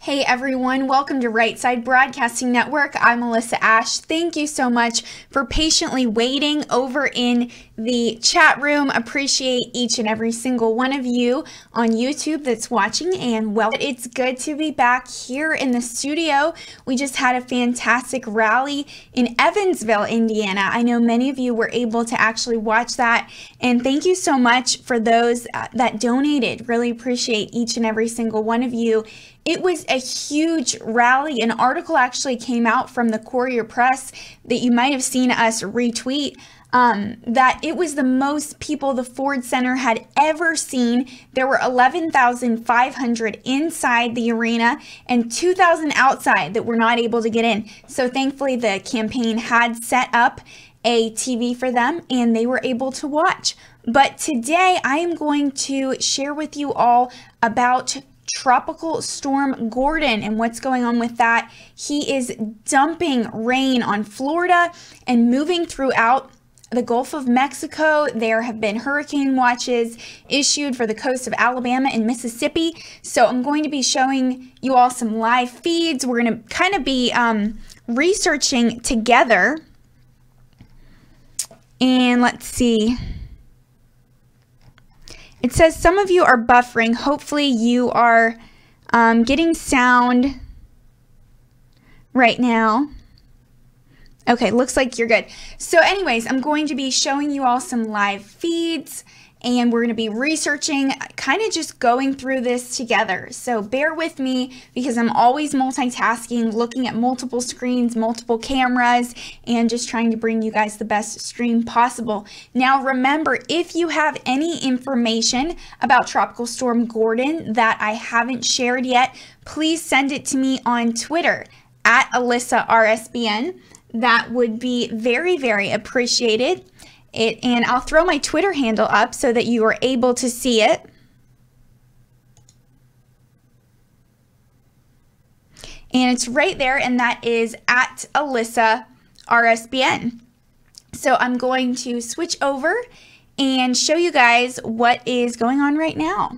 Hey everyone, welcome to Right Side Broadcasting Network. I'm Alyssa Ashe. Thank you so much for patiently waiting over in the chat room. Appreciate each and every single one of you on YouTube that's watching, and well, it's good to be back here in the studio. We just had a fantastic rally in Evansville, Indiana. I know many of you were able to actually watch that, and thank you so much for those that donated. Really appreciate each and every single one of you. It was a huge rally. An article actually came out from the Courier Press that you might have seen us retweet, that it was the most people the Ford Center had ever seen. There were 11,500 inside the arena and 2,000 outside that were not able to get in. So thankfully the campaign had set up a TV for them and they were able to watch. But today I am going to share with you all about Tropical Storm Gordon and what's going on with that. He is dumping rain on Florida and moving throughout the Gulf of Mexico. There have been hurricane watches issued for the coast of Alabama and Mississippi. So I'm going to be showing you all some live feeds. We're going to kind of be researching together. And let's see. It says some of you are buffering. Hopefully you are getting sound right now. Okay, looks like you're good. So anyways, I'm going to be showing you all some live feeds and we're going to be researching, kind of just going through this together. So bear with me because I'm always multitasking, looking at multiple screens, multiple cameras, and just trying to bring you guys the best stream possible. Now remember, if you have any information about Tropical Storm Gordon that I haven't shared yet, please send it to me on Twitter at Alyssa RSBN. That would be very, very appreciated. And I'll throw my Twitter handle up so that you are able to see it. And it's right there, and that is at Alyssa RSBN. So I'm going to switch over and show you guys what is going on right now.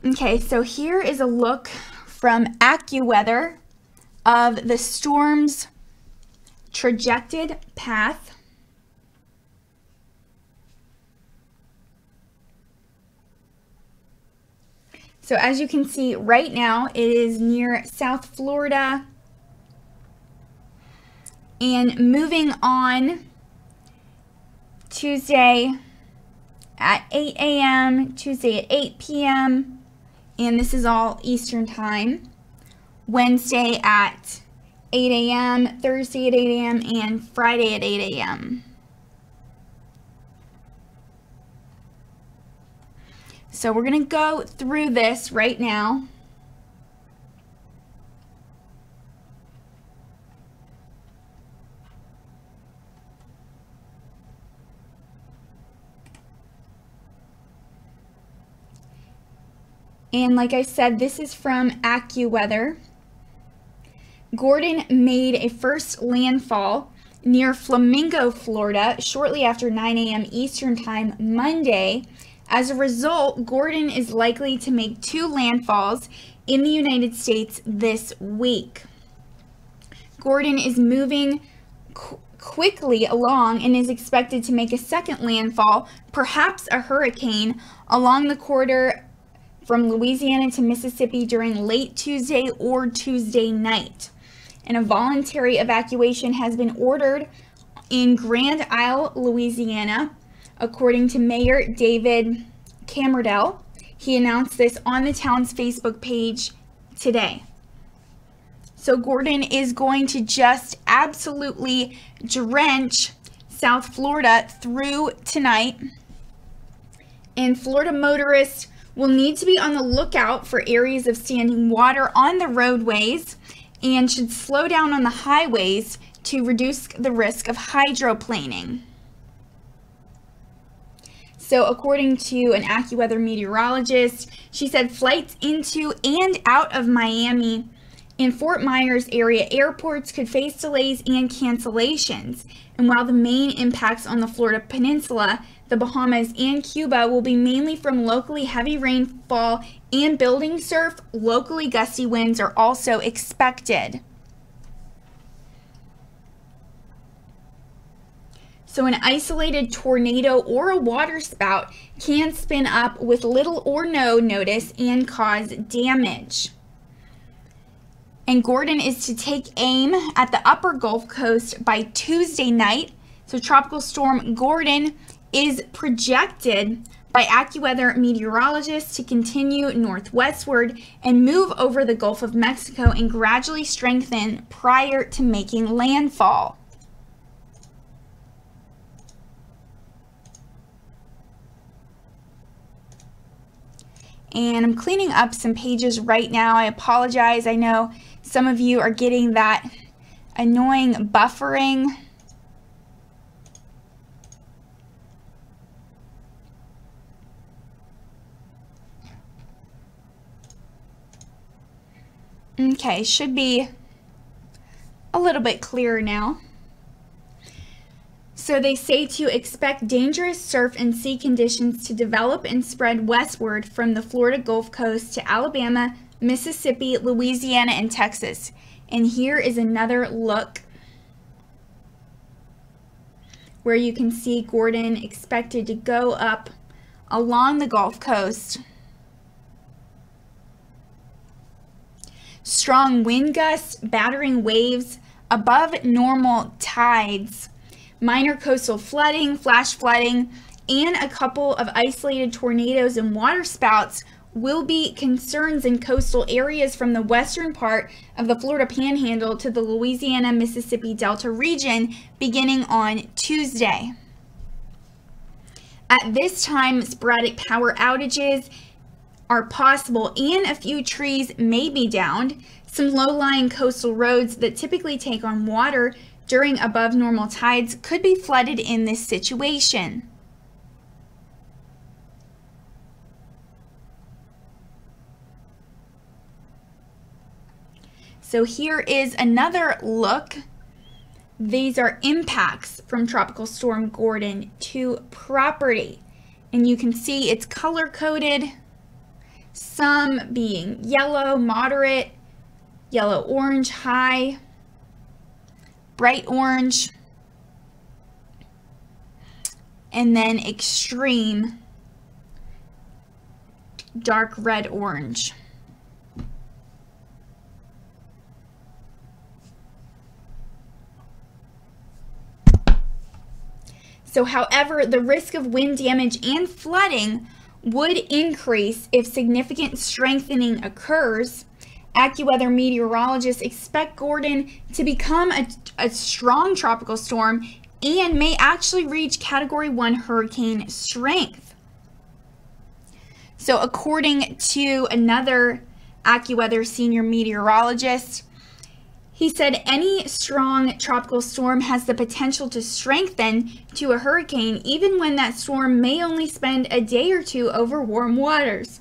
Okay, so here is a look from AccuWeather of the storm's trajected path. So as you can see right now, it is near South Florida and moving on Tuesday at 8 a.m., Tuesday at 8 p.m., and this is all Eastern time. Wednesday at 8 a.m., Thursday at 8 a.m., and Friday at 8 a.m. So we're going to go through this right now. And like I said, this is from AccuWeather. Gordon made a first landfall near Flamingo, Florida, shortly after 9 a.m. Eastern Time Monday. As a result, Gordon is likely to make 2 landfalls in the United States this week. Gordon is moving quickly along and is expected to make a second landfall, perhaps a hurricane, along the corridor from Louisiana to Mississippi during late Tuesday or Tuesday night. And a voluntary evacuation has been ordered in Grand Isle, Louisiana, according to Mayor David Camerdell. He announced this on the town's Facebook page today. So Gordon is going to just absolutely drench South Florida through tonight. And Florida motorists will need to be on the lookout for areas of standing water on the roadways and should slow down on the highways to reduce the risk of hydroplaning. So according to an AccuWeather meteorologist, she said flights into and out of Miami and Fort Myers area airports could face delays and cancellations. And while the main impacts on the Florida Peninsula, the Bahamas, and Cuba will be mainly from locally heavy rainfall and building surf, locally gusty winds are also expected. So an isolated tornado or a waterspout can spin up with little or no notice and cause damage. And Gordon is to take aim at the upper Gulf Coast by Tuesday night. So Tropical Storm Gordon is projected by AccuWeather meteorologists to continue northwestward and move over the Gulf of Mexico and gradually strengthen prior to making landfall. And I'm cleaning up some pages right now. I apologize. I know some of you are getting that annoying buffering. Okay, should be a little bit clearer now. So they say to expect dangerous surf and sea conditions to develop and spread westward from the Florida Gulf Coast to Alabama, Mississippi, Louisiana, and Texas. And here is another look where you can see Gordon expected to go up along the Gulf Coast. Strong wind gusts, battering waves above normal tides, minor coastal flooding, flash flooding, and a couple of isolated tornadoes and waterspouts will be concerns in coastal areas from the western part of the Florida Panhandle to the Louisiana, Mississippi Delta region beginning on Tuesday. At this time, sporadic power outages are possible and a few trees may be downed. Some low-lying coastal roads that typically take on water during above normal tides could be flooded in this situation. So here is another look. These are impacts from Tropical Storm Gordon to property. And you can see it's color-coded, some being yellow, moderate, yellow-orange, high, bright orange, and then extreme, dark red-orange. So, however, the risk of wind damage and flooding would increase if significant strengthening occurs. AccuWeather meteorologists expect Gordon to become a strong tropical storm and may actually reach Category 1 hurricane strength. So according to another AccuWeather senior meteorologist, he said any strong tropical storm has the potential to strengthen to a hurricane even when that storm may only spend a day or two over warm waters.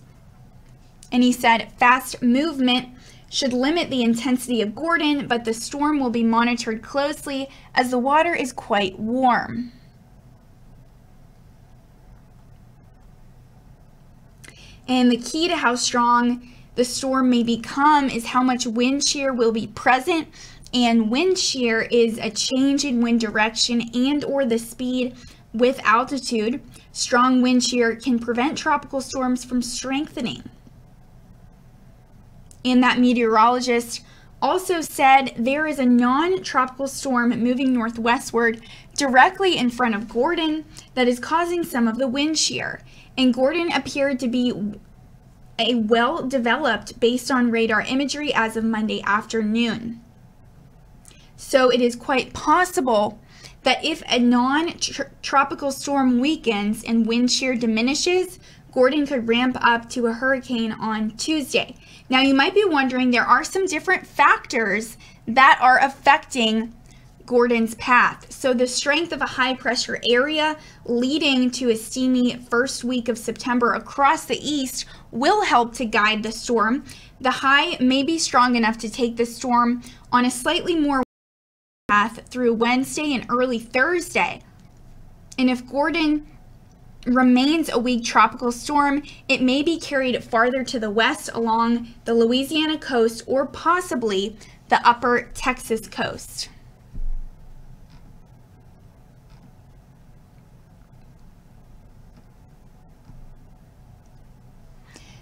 And he said fast movement should limit the intensity of Gordon, but the storm will be monitored closely as the water is quite warm. And the key to how strong the storm may become is how much wind shear will be present. And wind shear is a change in wind direction and or the speed with altitude. Strong wind shear can prevent tropical storms from strengthening. And that meteorologist also said there is a non-tropical storm moving northwestward directly in front of Gordon that is causing some of the wind shear. And Gordon appeared to be a well-developed based on radar imagery as of Monday afternoon. So it is quite possible that if a non-tropical storm weakens and wind shear diminishes, Gordon could ramp up to a hurricane on Tuesday. Now you might be wondering, there are some different factors that are affecting Gordon's path. So the strength of a high pressure area leading to a steamy first week of September across the east will help to guide the storm. The high may be strong enough to take the storm on a slightly more path through Wednesday and early Thursday. And if Gordon remains a weak tropical storm, it may be carried farther to the west along the Louisiana coast or possibly the upper Texas coast.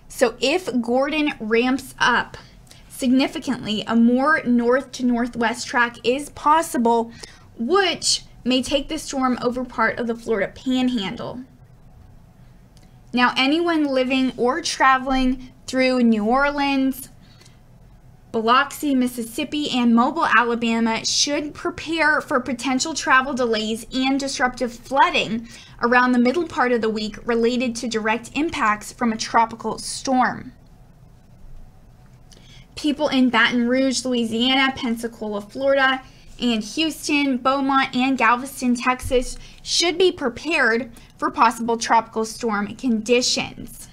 So if Gordon ramps up significantly, a more north to northwest track is possible, which may take the storm over part of the Florida Panhandle. Now, anyone living or traveling through New Orleans, Biloxi, Mississippi, and Mobile, Alabama should prepare for potential travel delays and disruptive flooding around the middle part of the week related to direct impacts from a tropical storm. People in Baton Rouge, Louisiana, Pensacola, Florida, and Houston, Beaumont, and Galveston, Texas should be prepared for possible tropical storm conditions.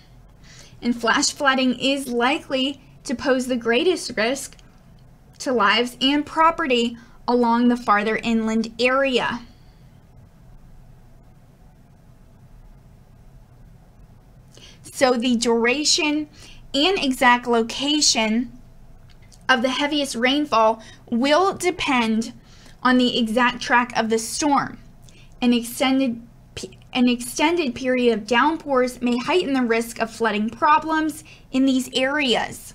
And flash flooding is likely to pose the greatest risk to lives and property along the farther inland area. So the duration and exact location of the heaviest rainfall will depend on the exact track of the storm. An extended period of downpours may heighten the risk of flooding problems in these areas.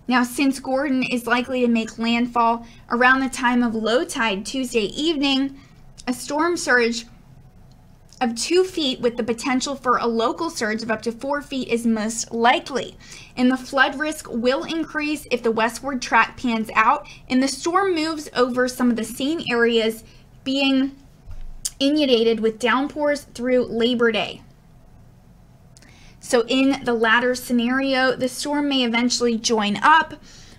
Now, since Gordon is likely to make landfall around the time of low tide Tuesday evening, a storm surge of 2 feet with the potential for a local surge of up to 4 feet is most likely. And the flood risk will increase if the westward track pans out and the storm moves over some of the same areas being inundated with downpours through Labor Day. So in the latter scenario, the storm may eventually join up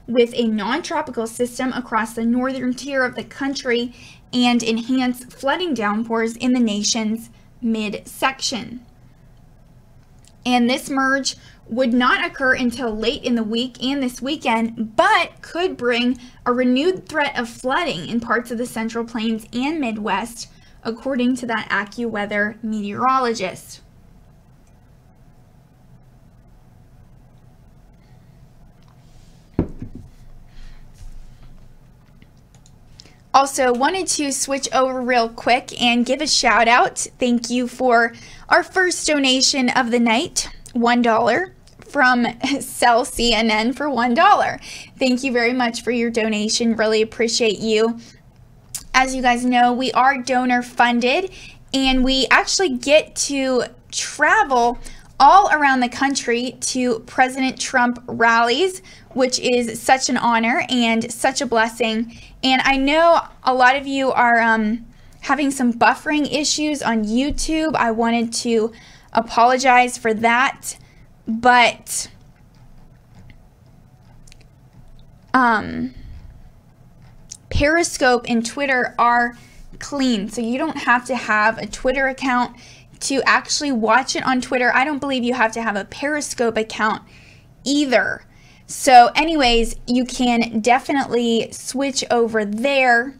with a non-tropical system across the northern tier of the country and enhance flooding downpours in the nation's midsection. And this merge would not occur until late in the week and this weekend, but could bring a renewed threat of flooding in parts of the Central Plains and Midwest, according to that AccuWeather meteorologist. Also, wanted to switch over real quick and give a shout out. Thank you for our first donation of the night, $1 from Sell CNN for $1. Thank you very much for your donation. Really appreciate you. As you guys know, we are donor funded and we actually get to travel all around the country to President Trump rallies, which is such an honor and such a blessing. And I know a lot of you are having some buffering issues on YouTube. I wanted to apologize for that, but Periscope and Twitter are clean, so you don't have to have a Twitter account to actually watch it on Twitter. I don't believe you have to have a Periscope account either. So anyways, you can definitely switch over there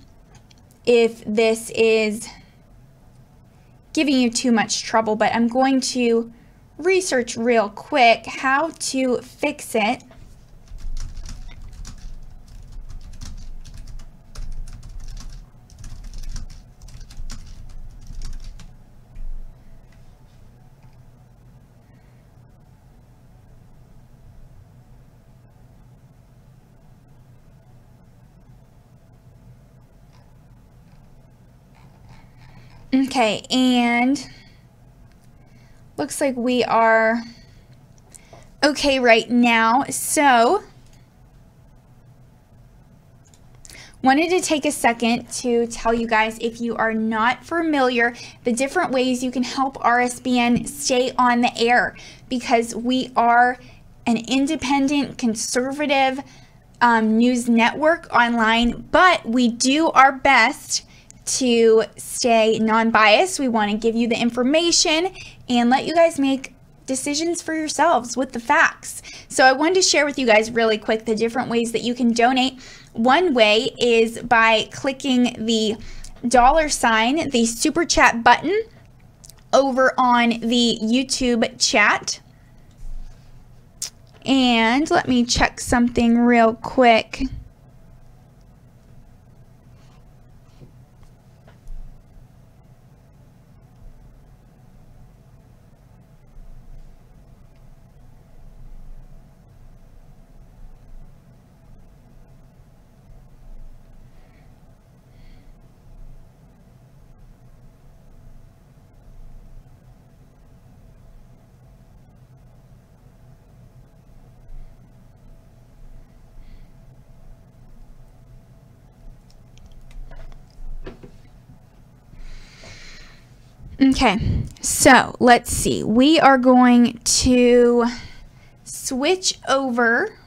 if this is giving you too much trouble, but I'm going to research real quick how to fix it. Okay, and looks like we are okay right now. So wanted to take a second to tell you guys, if you are not familiar, the different ways you can help RSBN stay on the air, because we are an independent, conservative news network online, but we do our best to stay non-biased. We want to give you the information and let you guys make decisions for yourselves with the facts. So I wanted to share with you guys really quick the different ways that you can donate. One way is by clicking the $, the super chat button over on the YouTube chat. And let me check something real quick. Okay, so let's see. We are going to switch over.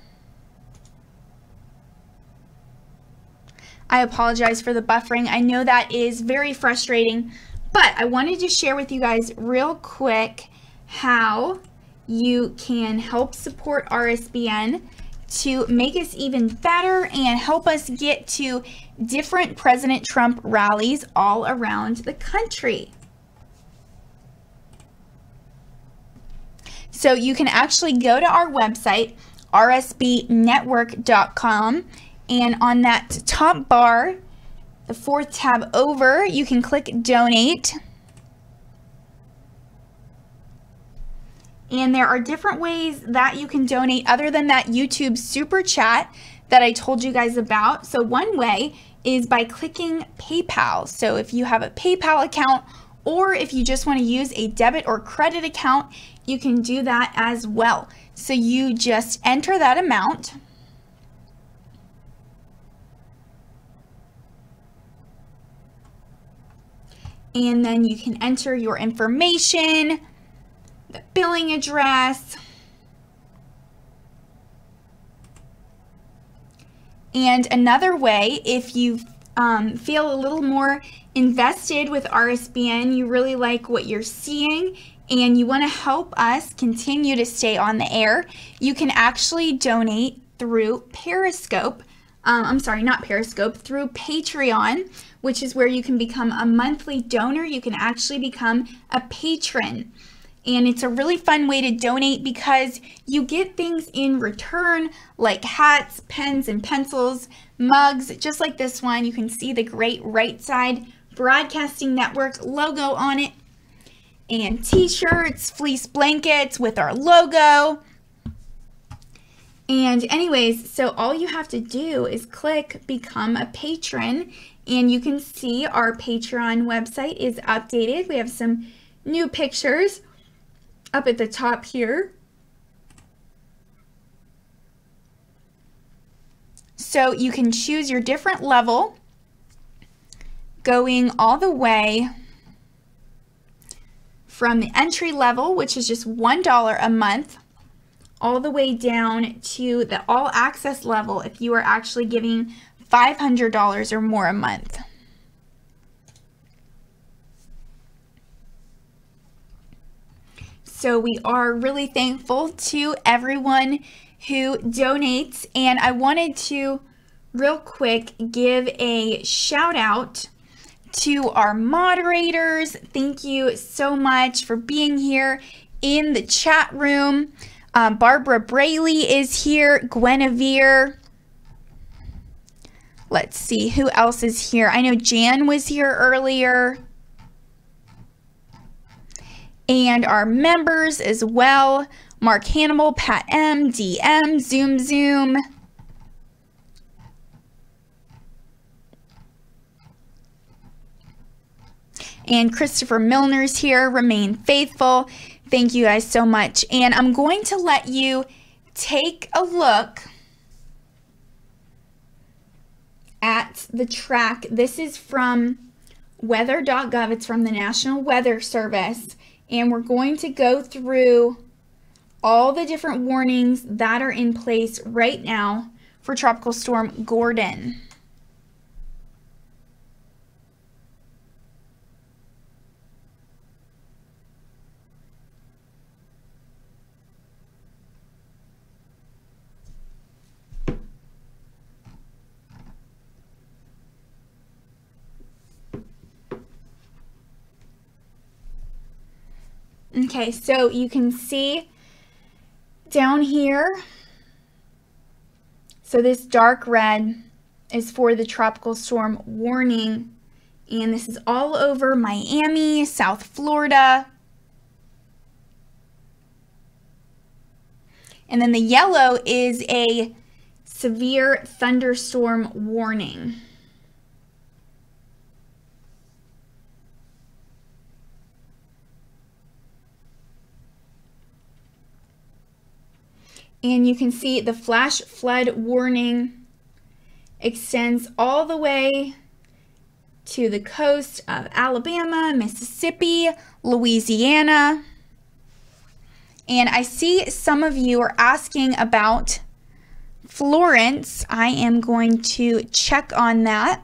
I apologize for the buffering. I know that is very frustrating, but I wanted to share with you guys real quick how you can help support RSBN to make us even better and help us get to different President Trump rallies all around the country. So you can actually go to our website, rsbnetwork.com, and on that top bar, the 4th tab over, you can click Donate. And there are different ways that you can donate other than that YouTube Super Chat that I told you guys about. So one way is by clicking PayPal. So if you have a PayPal account, or if you just want to use a debit or credit account, you can do that as well. So you just enter that amount. And then you can enter your information, the billing address, and another way, if you feel a little more invested with RSBN, you really like what you're seeing, and you want to help us continue to stay on the air, you can actually donate through Periscope. Through Patreon, which is where you can become a monthly donor. You can actually become a patron. And it's a really fun way to donate because you get things in return like hats, pens and pencils, mugs, just like this one. You can see the great Right Side Broadcasting Network logo on it. And t-shirts, fleece blankets with our logo. And anyways, so all you have to do is click Become a Patron, and you can see our Patreon website is updated. We have some new pictures up at the top here. So you can choose your different level, going all the way from the entry level, which is just $1 a month, all the way down to the all access level if you are actually giving $500 or more a month. So we are really thankful to everyone who donates, and I wanted to real quick give a shout out to our moderators. Thank you so much for being here in the chat room. Barbara Brayley is here, Guinevere. Let's see who else is here. I know Jan was here earlier. And our members as well, Mark Hannibal, Pat M, DM, Zoom. And Christopher Milner's here, Remain Faithful. Thank you guys so much. And I'm going to let you take a look at the track. This is from weather.gov. It's from the National Weather Service. And we're going to go through all the different warnings that are in place right now for Tropical Storm Gordon. Okay, so you can see down here, so this dark red is for the tropical storm warning, and this is all over Miami, South Florida. And then the yellow is a severe thunderstorm warning. And you can see the flash flood warning extends all the way to the coast of Alabama, Mississippi, Louisiana. And I see some of you are asking about Florence. I am going to check on that.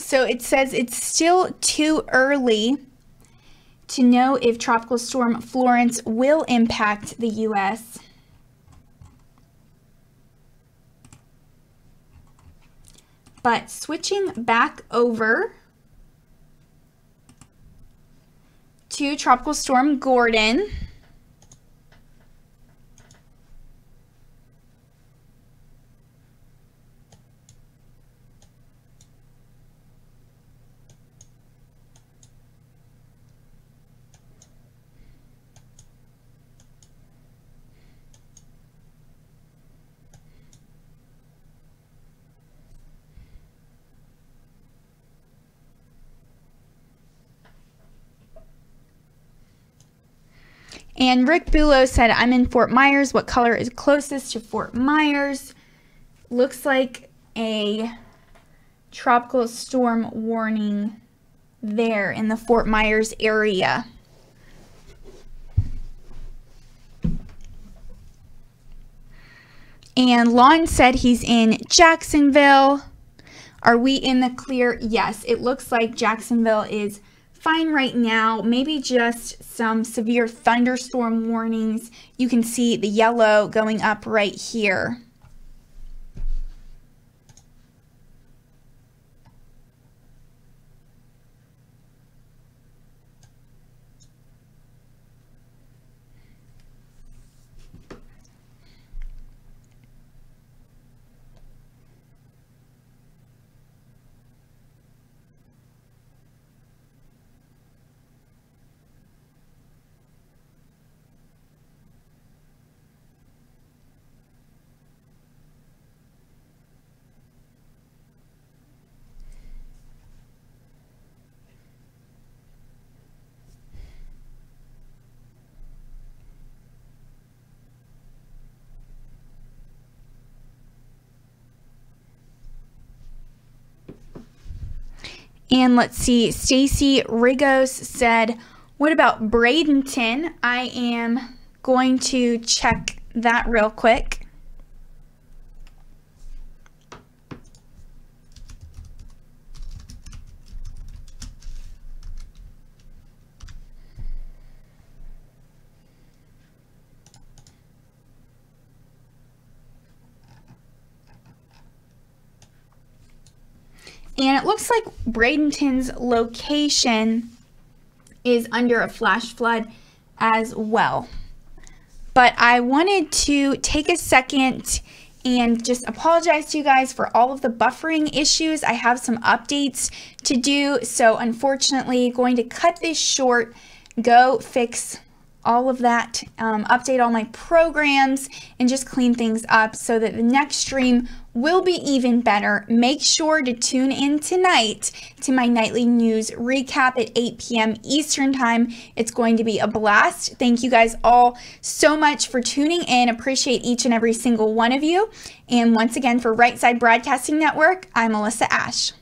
So it says it's still too early to know if Tropical Storm Florence will impact the U.S. But switching back over to Tropical Storm Gordon. And Rick Bulow said, I'm in Fort Myers. What color is closest to Fort Myers? Looks like a tropical storm warning there in the Fort Myers area. And Lon said he's in Jacksonville. Are we in the clear? Yes, it looks like Jacksonville is fine right now. Maybe just some severe thunderstorm warnings. You can see the yellow going up right here. And let's see, Stacy Rigos said, what about Bradenton? I am going to check that real quick. And it looks like Bradenton's location is under a flash flood as well. But I wanted to take a second and just apologize to you guys for all of the buffering issues. I have some updates to do, so unfortunately going to cut this short, go fix all of that, update all my programs, and just clean things up so that the next stream will be even better. Make sure to tune in tonight to my nightly news recap at 8 p.m. Eastern time. It's going to be a blast. Thank you guys all so much for tuning in. Appreciate each and every single one of you. And once again, for Right Side Broadcasting Network, I'm Alyssa Ashe.